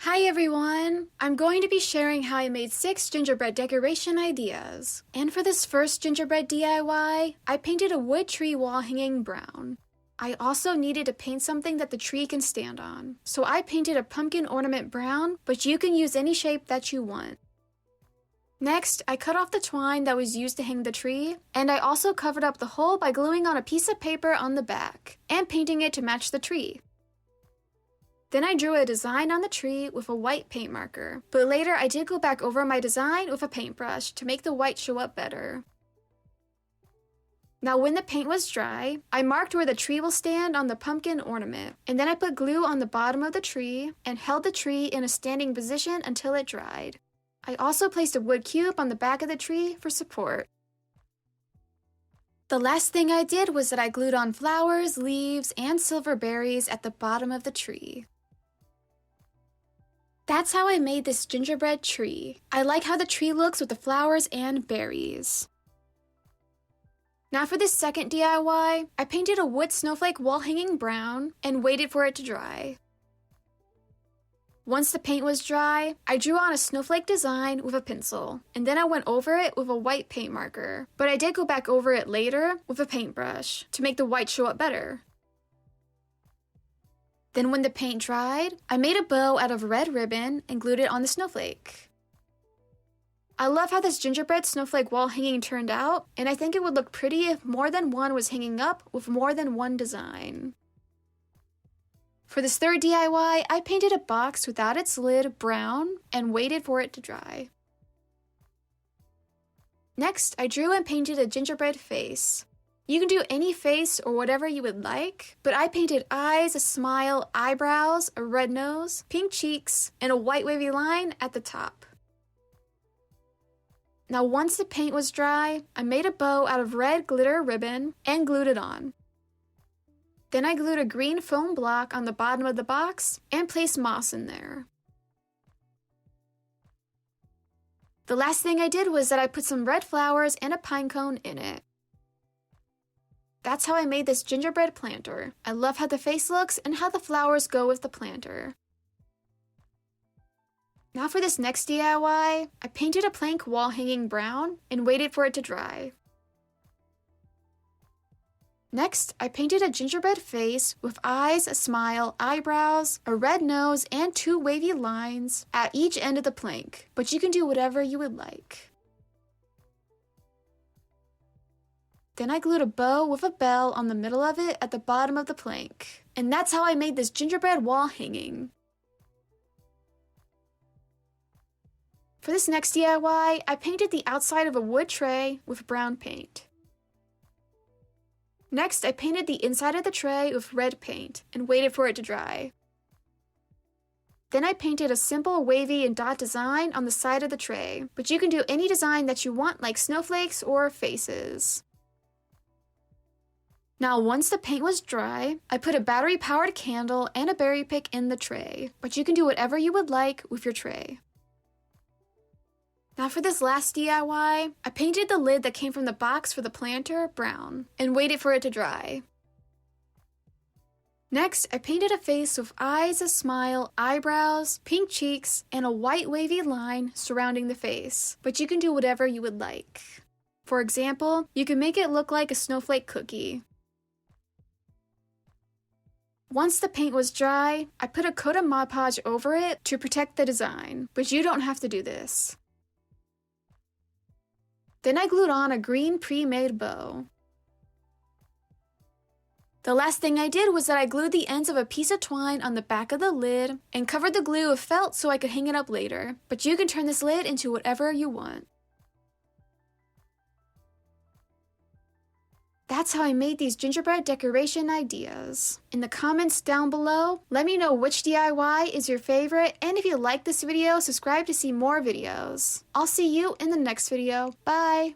Hi everyone! I'm going to be sharing how I made 6 gingerbread decoration ideas. And for this first gingerbread DIY, I painted a wood tree wall hanging brown. I also needed to paint something that the tree can stand on. So I painted a pumpkin ornament brown, but you can use any shape that you want. Next, I cut off the twine that was used to hang the tree, and I also covered up the hole by gluing on a piece of paper on the back, and painting it to match the tree. Then I drew a design on the tree with a white paint marker, but later I did go back over my design with a paintbrush to make the white show up better. Now when the paint was dry, I marked where the tree will stand on the pumpkin ornament, and then I put glue on the bottom of the tree and held the tree in a standing position until it dried. I also placed a wood cube on the back of the tree for support. The last thing I did was that I glued on flowers, leaves, and silver berries at the bottom of the tree. That's how I made this gingerbread tree. I like how the tree looks with the flowers and berries. Now for this second DIY, I painted a wood snowflake wall hanging brown and waited for it to dry. Once the paint was dry, I drew on a snowflake design with a pencil, and then I went over it with a white paint marker, but I did go back over it later with a paintbrush to make the white show up better. Then when the paint dried, I made a bow out of red ribbon and glued it on the snowflake. I love how this gingerbread snowflake wall hanging turned out, and I think it would look pretty if more than one was hanging up with more than one design. For this third DIY, I painted a box without its lid brown and waited for it to dry. Next, I drew and painted a gingerbread face. You can do any face or whatever you would like, but I painted eyes, a smile, eyebrows, a red nose, pink cheeks, and a white wavy line at the top. Now once the paint was dry, I made a bow out of red glitter ribbon and glued it on. Then I glued a green foam block on the bottom of the box and placed moss in there. The last thing I did was that I put some red flowers and a pine cone in it. That's how I made this gingerbread planter. I love how the face looks and how the flowers go with the planter. Now for this next DIY, I painted a plank wall hanging brown and waited for it to dry. Next, I painted a gingerbread face with eyes, a smile, eyebrows, a red nose, and 2 wavy lines at each end of the plank, but you can do whatever you would like. Then I glued a bow with a bell on the middle of it at the bottom of the plank. And that's how I made this gingerbread wall hanging. For this next DIY, I painted the outside of a wood tray with brown paint. Next, I painted the inside of the tray with red paint and waited for it to dry. Then I painted a simple wavy and dot design on the side of the tray, but you can do any design that you want like snowflakes or faces. Now once the paint was dry, I put a battery-powered candle and a berry pick in the tray, but you can do whatever you would like with your tray. Now for this last DIY, I painted the lid that came from the box for the planter brown and waited for it to dry. Next, I painted a face with eyes, a smile, eyebrows, pink cheeks, and a white wavy line surrounding the face, but you can do whatever you would like. For example, you can make it look like a snowflake cookie. Once the paint was dry, I put a coat of Mod Podge over it to protect the design, but you don't have to do this. Then I glued on a green pre-made bow. The last thing I did was that I glued the ends of a piece of twine on the back of the lid and covered the glue with felt so I could hang it up later, but you can turn this lid into whatever you want. That's how I made these gingerbread decoration ideas. In the comments down below, let me know which DIY is your favorite, and if you like this video, subscribe to see more videos. I'll see you in the next video. Bye!